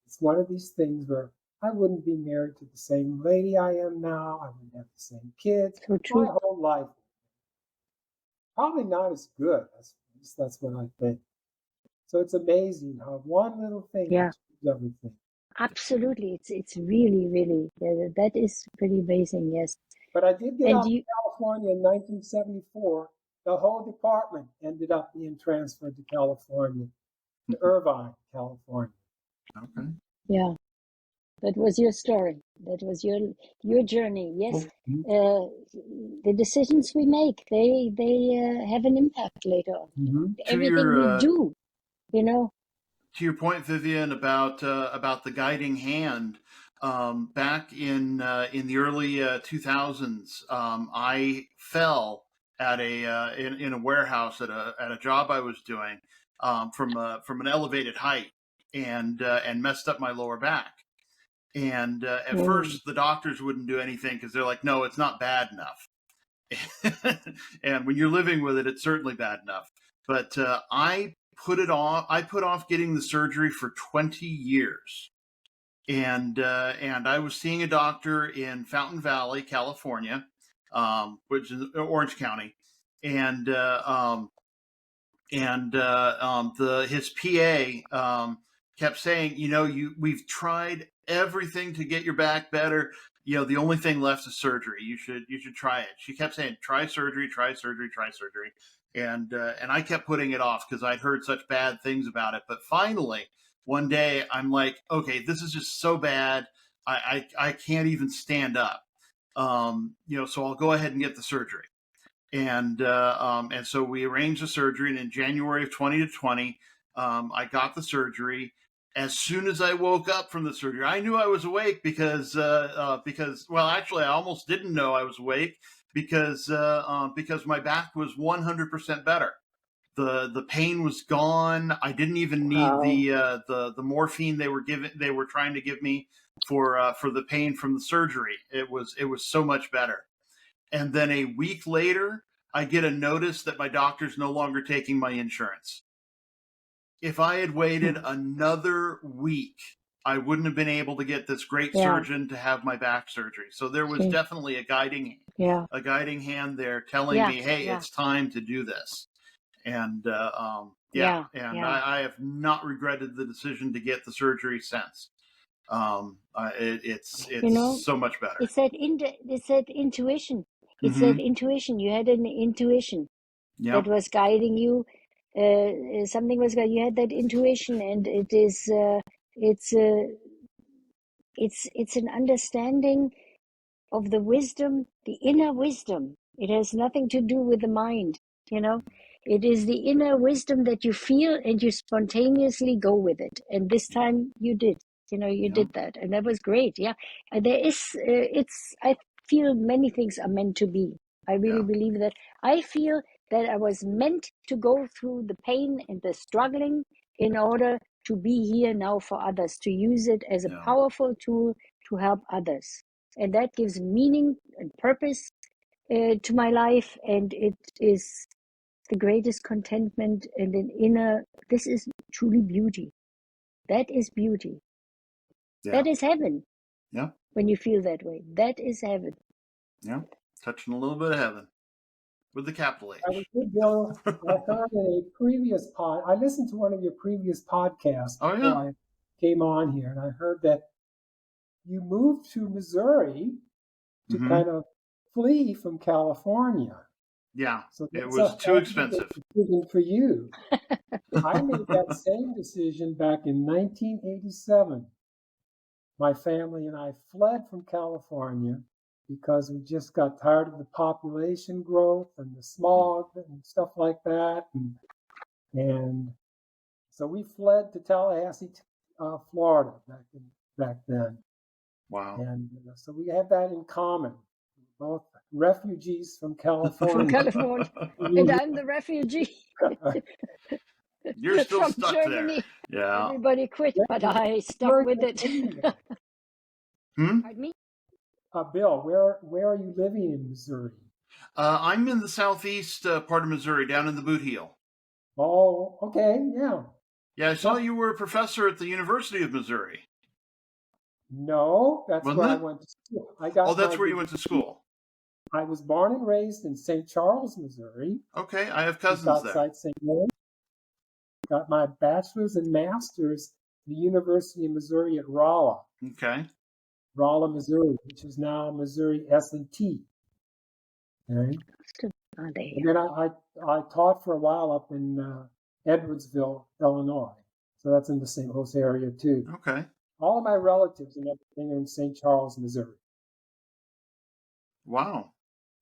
it's one of these things where I wouldn't be married to the same lady I am now. I wouldn't have the same kids. So true. My whole life. Probably not as good. That's what I think. So it's amazing how one little thing changes everything. Absolutely. It's really, really, that is pretty amazing, yes. But I did get out to California in 1974. The whole department ended up being transferred to California, to Irvine, California. Okay. Yeah. That was your story. That was your journey. Yes, the decisions we make, they have an impact later on. Mm-hmm. Everything we do, you know. To your point, Vivianne, about the guiding hand, back in the early 2000s, I fell at in a warehouse at a job I was doing from an elevated height and messed up my lower back. And at first, the doctors wouldn't do anything because they're like, no, it's not bad enough. And when you're living with it, it's certainly bad enough. But I put off getting the surgery for 20 years. And I was seeing a doctor in Fountain Valley, California, which is Orange County. And his PA kept saying, we've tried everything to get your back better. The only thing left is surgery. You should try it. She kept saying, try surgery, try surgery, try surgery. And I kept putting it off because I'd heard such bad things about it. But finally, one day I'm like, okay, this is just so bad. I can't even stand up. So I'll go ahead and get the surgery. And so we arranged the surgery, and in January of 2020, I got the surgery. As soon as I woke up from the surgery, I knew I was awake because actually, I almost didn't know I was awake because my back was 100% better. The pain was gone. I didn't even need the morphine they were trying to give me for the pain from the surgery. It was so much better. And then a week later, I get a notice that my doctor's no longer taking my insurance. If I had waited another week, I wouldn't have been able to get this great surgeon to have my back surgery. So there was definitely a guiding hand there telling me, hey, it's time to do this. And I have not regretted the decision to get the surgery since. It's so much better. It's that intuition. It's that intuition. You had an intuition that was guiding you. Something was guiding you. Had that intuition, and it is it's an understanding of the wisdom, the inner wisdom. It has nothing to do with the mind. It is the inner wisdom that you feel, and you spontaneously go with it. And this time you did. You did that, and that was great. Yeah, and there is. I feel many things are meant to be. I really believe that. I feel that I was meant to go through the pain and the struggling in order to be here now for others, to use it as a powerful tool to help others, and that gives meaning and purpose to my life, and it is the greatest contentment and an inner. This is truly beauty. That is beauty. That is heaven. Yeah. When you feel that way, that is heaven. Yeah. Touching a little bit of heaven with the capital H. Bill, I heard in a previous I listened to one of your previous podcasts before I came on here, and I heard that you moved to Missouri to kind of flee from California. Yeah, so it was too expensive. Decision for you. I made that same decision back in 1987. My family and I fled from California because we just got tired of the population growth and the smog and stuff like that. And so we fled to Tallahassee, Florida back then. Wow. And so we have that in common. Both refugees from California. From California. And I'm the refugee. You're still from stuck Germany. There. Yeah. Everybody quit, but I stuck with it. Pardon me? Bill, where are you living in Missouri? I'm in the southeast part of Missouri, down in the Boot Heel. Oh, okay, yeah. Yeah, I saw you were a professor at the University of Missouri. No, that's where I went to school. That's where you went to school. I was born and raised in St. Charles, Missouri. Okay, I have cousins there. Outside St. Louis. Got my bachelor's and master's at the University of Missouri at Rolla. Okay. Rolla, Missouri, which is now Missouri S&T. Okay. And then I taught for a while up in Edwardsville, Illinois. So that's in the St. Louis area too. Okay. All of my relatives and everything are in St. Charles, Missouri. Wow.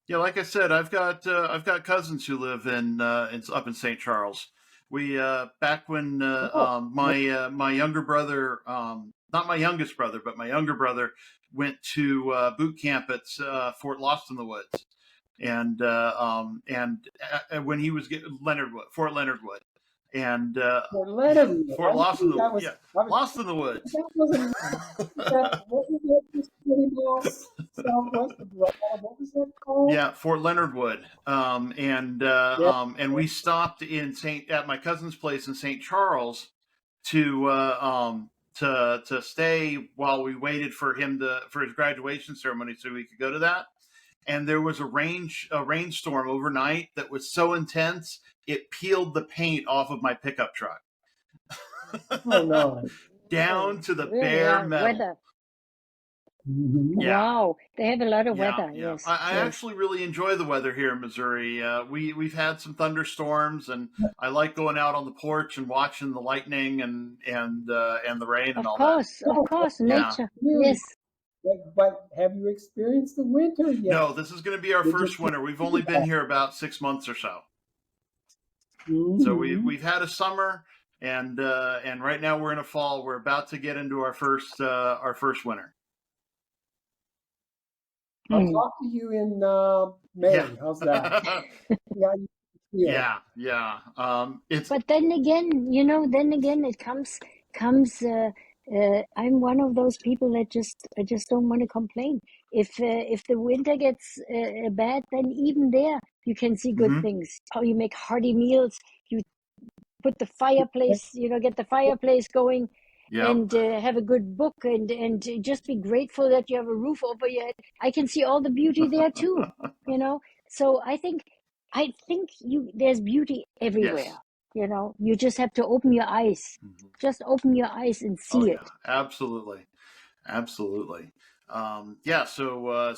Yeah, like I said, I've got cousins who live in up in St. Charles. We back when my younger brother, not my youngest brother, but my younger brother went to boot camp at Fort Lost in the Woods, and when he was Fort Leonard Wood, and Fort Leonard Wood. Fort Lost in the Woods. Lost in the Woods. That wasn't just 20 miles southwest of Raleigh. What was that called? Yeah, Fort Leonard Wood. And we stopped at my cousin's place in St. Charles to stay while we waited for his graduation ceremony so we could go to that. And there was a rainstorm overnight that was so intense it peeled the paint off of my pickup truck. Oh no! Down to the bare metal. Weather. Mm-hmm. Yeah. Wow, they have a lot of weather. Yeah. Yes, I actually really enjoy the weather here in Missouri. We've had some thunderstorms, and I like going out on the porch and watching the lightning and the rain and all that. Of course, nature. Yeah. Yes. But have you experienced the winter yet? No, this is going to be our first winter. We've only been here about 6 months or so. Mm-hmm. So we've had a summer, and right now we're in a fall. We're about to get into our first winter. I'll talk to you in May. Yeah. How's that? Yeah. But then again, it comes. I'm one of those people that I just don't want to complain. If the winter gets bad, then even there you can see good things. How you make hearty meals, you put the fireplace, get the fireplace going. Yep. And have a good book and just be grateful that you have a roof over your head. I can see all the beauty there too, So I think there's beauty everywhere. Yes. You just have to open your eyes. Mm-hmm. Just open your eyes and see it. Absolutely. So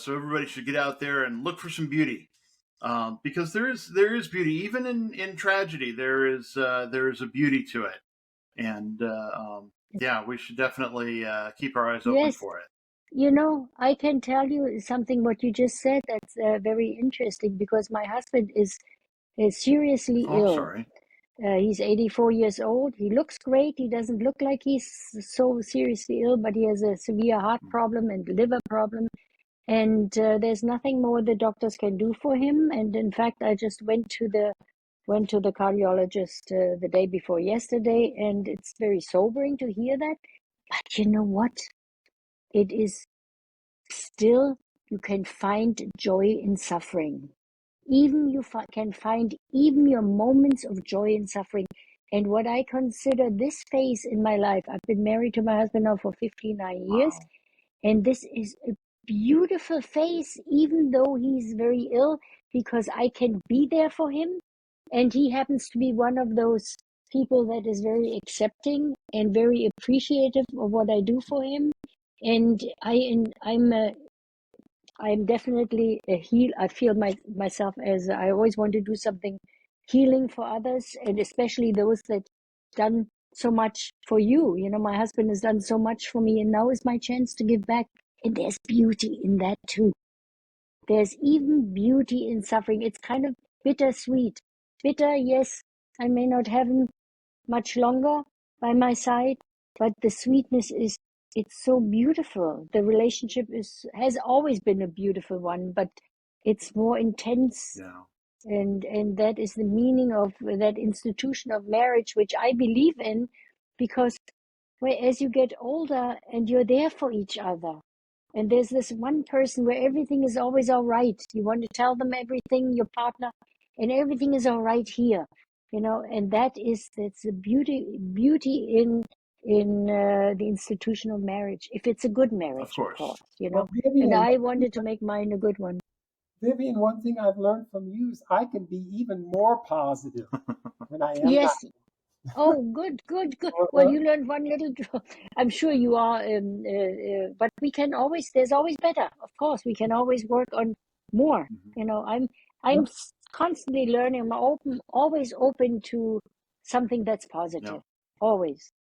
everybody should get out there and look for some beauty. Because there is beauty even in tragedy. There is a beauty to it. And we should definitely keep our eyes open for it. I can tell you something what you just said that's very interesting because my husband is seriously ill. Sorry. He's 84 years old. He looks great. He doesn't look like he's so seriously ill, but he has a severe heart problem and liver problem. And there's nothing more the doctors can do for him. And in fact, I just went to the cardiologist the day before yesterday, and it's very sobering to hear that. But you know what? It is still, you can find joy in suffering. Even you can find even your moments of joy in suffering. And what I consider this phase in my life, I've been married to my husband now for 59 years, and this is a beautiful phase, even though he's very ill, because I can be there for him. And he happens to be one of those people that is very accepting and very appreciative of what I do for him. And I'm definitely a heal. I feel myself as I always want to do something healing for others, and especially those that done so much for you. My husband has done so much for me, and now is my chance to give back. And there's beauty in that too. There's even beauty in suffering. It's kind of bittersweet. Bitter, yes, I may not have him much longer by my side, but the sweetness it's so beautiful. The relationship has always been a beautiful one, but it's more intense. Yeah. And that is the meaning of that institution of marriage, which I believe in, because as you get older and you're there for each other, and there's this one person where everything is always all right. You want to tell them everything, your partner, and everything is all right here, and that's the beauty in the institution of marriage, if it's a good marriage, of course. Well, Vivianne, and I wanted to make mine a good one. Vivianne, one thing I've learned from you is I can be even more positive than I am. Yes. Now. Oh, good. Well, you learned one little. I'm sure you are, but we can always. There's always better. Of course, we can always work on more. Mm-hmm. I'm constantly learning. I'm always open to something that's positive. Yeah. Always.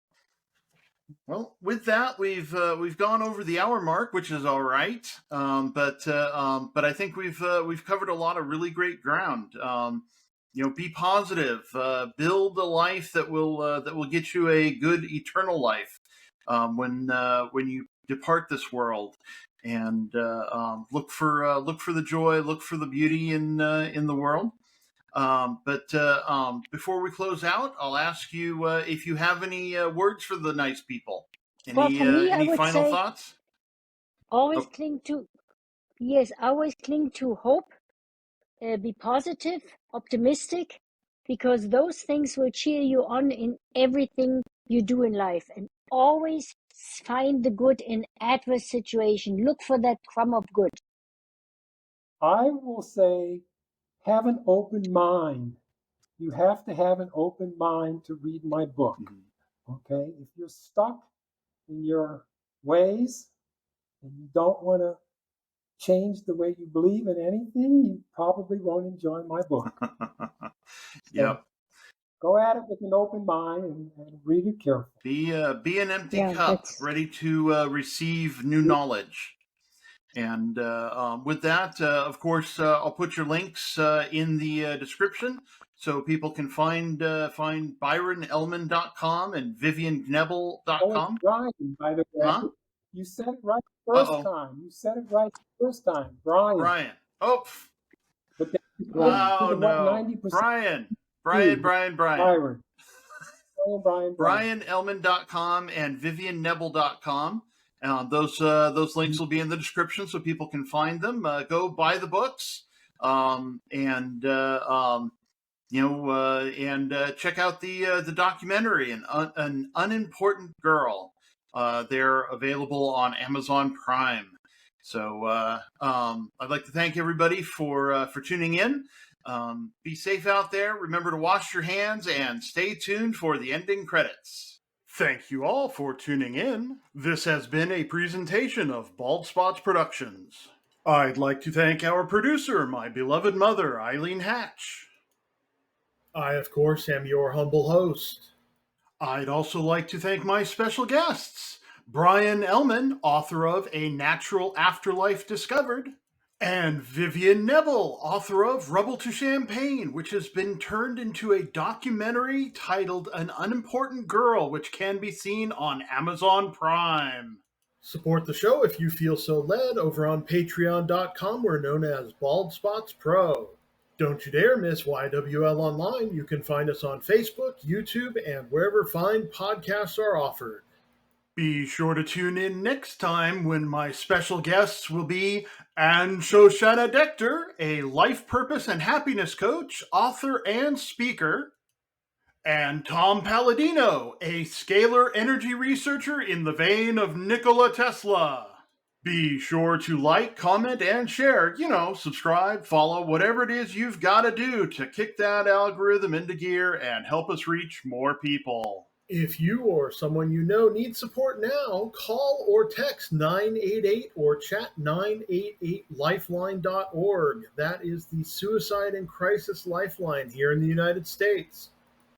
Well, with that, we've gone over the hour mark, which is all right. But I think we've covered a lot of really great ground. Be positive. Build a life that will get you a good eternal life when you depart this world. And look for the joy, look for the beauty in the world. But before we close out, I'll ask you if you have any words for the nice people. Well, for me, I Any would final say thoughts? always cling to hope, be positive, optimistic, because those things will cheer you on in everything you do in life. And always find the good in adverse situation. Look for that crumb of good. I will say, have an open mind. You have to have an open mind to read my book. Okay? If you're stuck in your ways and you don't want to change the way you believe in anything, you probably won't enjoy my book. Yep. Go at it with an open mind and read it carefully. Be an empty cup, ready to receive new knowledge. And with that, of course, I'll put your links in the description so people can find BryonEhlmann.com and VivianneKnebel.com. Oh, it's Bryon, by the way. Huh? You said it right the first time. You said it right the first time. Bryon. Oh. But then you put no. 90%. Byron. BryonEhlmann.com and VivianneKnebel.com. Those links will be in the description so people can find them. Go buy the books, and check out the documentary, An Unimportant Girl. They're available on Amazon Prime. So I'd like to thank everybody for tuning in. Be safe out there. Remember to wash your hands and stay tuned for the ending credits. Thank you all for tuning in. This has been a presentation of Bald Spots Productions. I'd like to thank our producer, my beloved mother, Eileen Hatch. I, of course, am your humble host. I'd also like to thank my special guests, Bryon Ehlmann, author of A Natural Afterlife Discovered, and Vivianne Knebel, author of Rubble to Champagne, which has been turned into a documentary titled An Unimportant Girl, which can be seen on Amazon Prime. Support the show if you feel so led over on patreon.com. We're known as Bald Spots Pro. Don't you dare miss YWL Online. You can find us on Facebook, YouTube, and wherever fine podcasts are offered. Be sure to tune in next time when my special guests will be Anne Shoshana Dector, a life purpose and happiness coach, author, and speaker, and Tom Palladino, a scalar energy researcher in the vein of Nikola Tesla. Be sure to like, comment, and share. Subscribe, follow, whatever it is you've got to do to kick that algorithm into gear and help us reach more people. If you or someone you know needs support now, call or text 988 or chat 988lifeline.org. That is the suicide and crisis lifeline here in the United States.